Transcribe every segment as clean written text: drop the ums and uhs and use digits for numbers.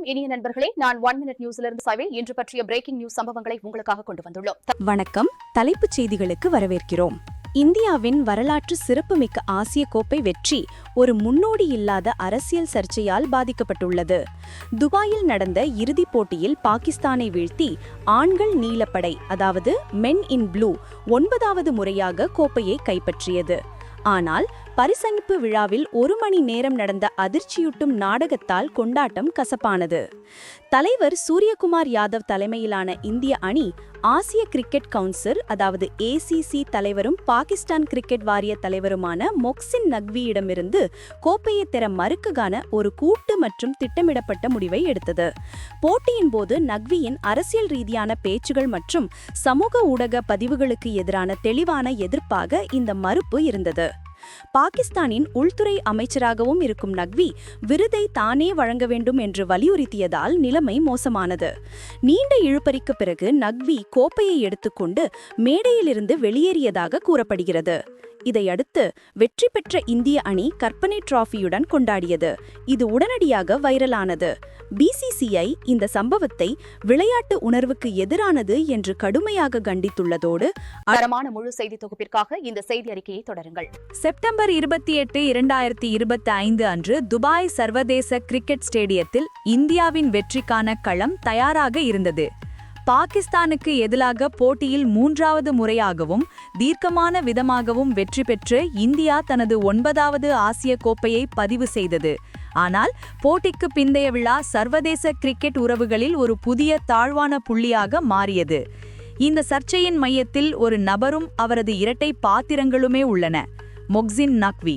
வணக்கம் இனிய நண்பர்களே, நான் 1 மினிட் நியூஸிலிருந்து சாய்வே. இன்று பற்றிய பிரேக்கிங் நியூஸ் சம்பவங்களை உங்களுக்காக கொண்டு வந்துள்ளோம். வணக்கம். தலைப்புச் செய்திகளுக்கு வரவேற்கிறோம். இந்தியாவின் வரலாற்று சிறப்புமிக்க ஆசிய கோப்பை வெற்றி ஒரு முன்னோடி இல்லாத அரசியல் சர்ச்சையால் பாதிக்கப்பட்டுள்ளது. துபாயில் நடந்த இறுதிப் போட்டியில் பாகிஸ்தானை வீழ்த்தி ஆண்கள் நீலப்படை, அதாவது மென் இன் ப்ளூ, 9வது முறையாக கோப்பையை கைப்பற்றியது. ஆனால் பரிசளிப்பு விழாவில் 1 மணி நேரம் நடந்த அதிர்ச்சியூட்டும் நாடகத்தால் கொண்டாட்டம் கசப்பானது. தலைவர் சூரியகுமார் யாதவ் தலைமையிலான இந்திய அணி ஆசிய கிரிக்கெட் கவுன்சில், அதாவது ACC தலைவரும் பாகிஸ்தான் கிரிக்கெட் வாரிய தலைவருமான மொக்சின் நக்வியிடமிருந்து கோப்பையை பெற மறுக்கான ஒரு கூட்டு மற்றும் திட்டமிடப்பட்ட முடிவை எடுத்தது. போட்டியின் போது நக்வியின் அரசியல் ரீதியான பேச்சுகள் மற்றும் சமூக ஊடக பதிவுகளுக்கு எதிரான தெளிவான எதிர்ப்பாக இந்த மறுப்பு இருந்தது. பாகிஸ்தானின் உள்துறை அமைச்சராகவும் இருக்கும் நக்வி விருதை தானே வழங்க வேண்டும் என்று வலியுறுத்தியதால் நிலைமை மோசமானது. நீண்ட இழுபறிக்கு பிறகு நக்வி கோப்பையை எடுத்துக்கொண்டு மேடையிலிருந்து வெளியேறியதாக கூறப்படுகிறது. இதையடுத்து வெற்றி பெற்ற இந்திய அணி கற்பனை டிராஃபியுடன் கொண்டாடியது. இது உடனடியாக வைரலானது. BCCI இந்த சம்பவத்தை விளையாட்டு உணர்வுக்கு எதிரானது என்று கடுமையாக கண்டித்துள்ளதோடு தரமான முழு செய்தி தொகுப்பிற்காக இந்த செய்தி அறிக்கையை தொடருங்கள். செப்டம்பர் 28, 2025 அன்று துபாய் சர்வதேச கிரிக்கெட் ஸ்டேடியத்தில் இந்தியாவின் வெற்றிக்கான களம் தயாராக இருந்தது. பாகிஸ்தானுக்கு எதிராக போட்டியில் 3வது முறையாகவும் தீர்க்கமான விதமாகவும் வெற்றி பெற்று இந்தியா தனது 9வது ஆசிய கோப்பையை பதிவு செய்தது. ஆனால் போட்டிக்கு பிந்தைய விழா சர்வதேச கிரிக்கெட் உறவுகளில் ஒரு புதிய தாழ்வான புள்ளியாக மாறியது. இந்த சர்ச்சையின் மையத்தில் ஒரு நபரும் அவரது இரட்டை பாத்திரங்களுமே உள்ளன. மொக்சின் நக்வி.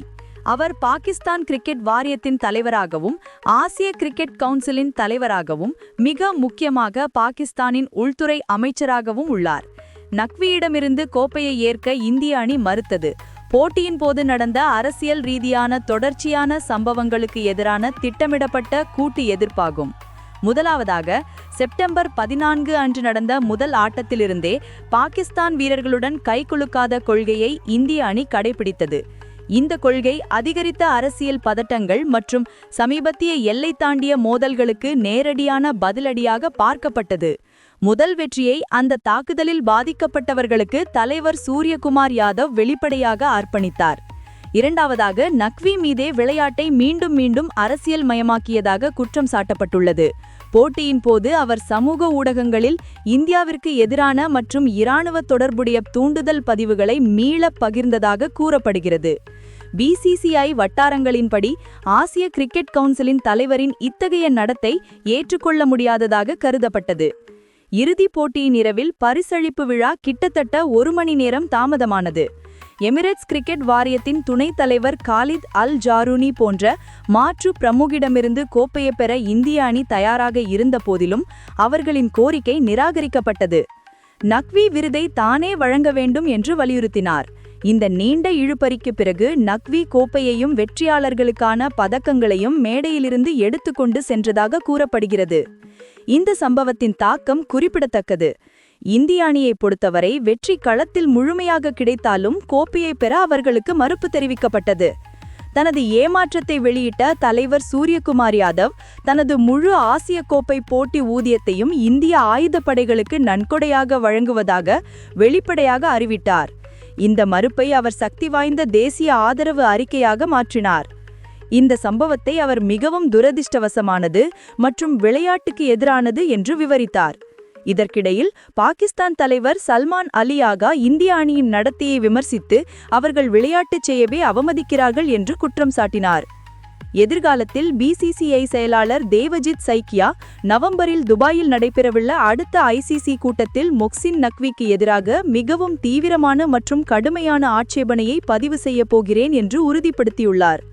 அவர் பாகிஸ்தான் கிரிக்கெட் வாரியத்தின் தலைவராகவும் ஆசிய கிரிக்கெட் கவுன்சிலின் தலைவராகவும் மிக முக்கியமாக பாகிஸ்தானின் உள்துறை அமைச்சராகவும் உள்ளார். நக்வியிடமிருந்து கோப்பையை ஏற்க இந்திய அணி மறுத்தது. போட்டியின் போது நடந்த அரசியல் ரீதியான தொடர்ச்சியான சம்பவங்களுக்கு எதிரான திட்டமிடப்பட்ட கூட்டு எதிர்ப்பாகும். முதலாவதாக செப்டம்பர் 14 அன்று நடந்த முதல் ஆட்டத்திலிருந்தே பாகிஸ்தான் வீரர்களுடன் கைகுலுக்காத கொள்கையை இந்திய அணி கடைபிடித்தது. இந்த கொள்கை அதிகரித்த அரசியல் பதட்டங்கள் மற்றும் சமீபத்திய எல்லை தாண்டிய மோதல்களுக்கு நேரடியான பதிலடியாக பார்க்கப்பட்டது. முதல் வெற்றியை அந்த தாக்குதலில் பாதிக்கப்பட்டவர்களுக்கு தலைவர் சூரியகுமார் யாதவ் வெளிப்படையாக அர்ப்பணித்தார். இரண்டாவதாக நக்வி மீதே விளையாட்டை மீண்டும் மீண்டும் அரசியல் மயமாக்கியதாக குற்றம் சாட்டப்பட்டுள்ளது. போட்டியின் போது அவர் சமூக ஊடகங்களில் இந்தியாவிற்கு எதிரான மற்றும் இராணுவ தொடர்புடைய தூண்டுதல் பதிவுகளை மீள பகிர்ந்ததாக கூறப்படுகிறது. BCCI வட்டாரங்களின்படி ஆசிய கிரிக்கெட் கவுன்சிலின் தலைவரின் இத்தகைய நடத்தை ஏற்றுக்கொள்ள முடியாததாக கருதப்பட்டது. இறுதிப் போட்டியின் இரவில் பரிசளிப்பு விழா கிட்டத்தட்ட 1 மணி நேரம் தாமதமானது. எமிரேட்ஸ் கிரிக்கெட் வாரியத்தின் துணைத் தலைவர் காலித் அல் ஜாரூனி போன்ற மாற்று பிரமுகிடமிருந்து கோப்பையை பெற இந்திய அணி தயாராக இருந்த போதிலும் அவர்களின் கோரிக்கை நிராகரிக்கப்பட்டது. நக்வி விருதை தானே வழங்க வேண்டும் என்று வலியுறுத்தினார். இந்த நீண்ட இழுபறிக்கு பிறகு நக்வி கோப்பையையும் வெற்றியாளர்களுக்கான பதக்கங்களையும் மேடையிலிருந்து எடுத்துக்கொண்டு சென்றதாக கூறப்படுகிறது. இந்த சம்பவத்தின் தாக்கம் குறிப்பிடத்தக்கது. இந்திய அணியை பொறுத்தவரை வெற்றி களத்தில் முழுமையாக கிடைத்தாலும் கோப்பையை பெற அவர்களுக்கு மறுப்பு தெரிவிக்கப்பட்டது. தனது ஏமாற்றத்தை வெளியிட்ட தலைவர் சூரியகுமார் யாதவ் தனது முழு ஆசிய கோப்பை போட்டி ஊதியத்தையும் இந்திய ஆயுதப்படைகளுக்கு நன்கொடையாக வழங்குவதாக வெளிப்படையாக அறிவித்தார். இந்த மறுப்பை அவர் சக்தி வாய்ந்த தேசிய ஆதரவு அறிக்கையாக மாற்றினார். இந்த சம்பவத்தை அவர் மிகவும் துரதிர்ஷ்டவசமானது மற்றும் விளையாட்டுக்கு எதிரானது என்று விவரித்தார். இதற்கிடையில் பாகிஸ்தான் தலைவர் சல்மான் அலி ஆகா இந்திய அணியின் நடத்தையை விமர்சித்து அவர்கள் விளையாட்டு செய்யவே அவமதிக்கிறார்கள் என்று குற்றம் சாட்டினார். எதிர்காலத்தில் BCCI செயலாளர் தேவஜித் சைக்கியா நவம்பரில் துபாயில் நடைபெறவுள்ள அடுத்த ICC கூட்டத்தில் மொக்சின் நக்விக்கு எதிராக மிகவும் தீவிரமான மற்றும் கடுமையான ஆட்சேபனையை பதிவு செய்ய போகிறேன் என்று உறுதிப்படுத்தியுள்ளார்.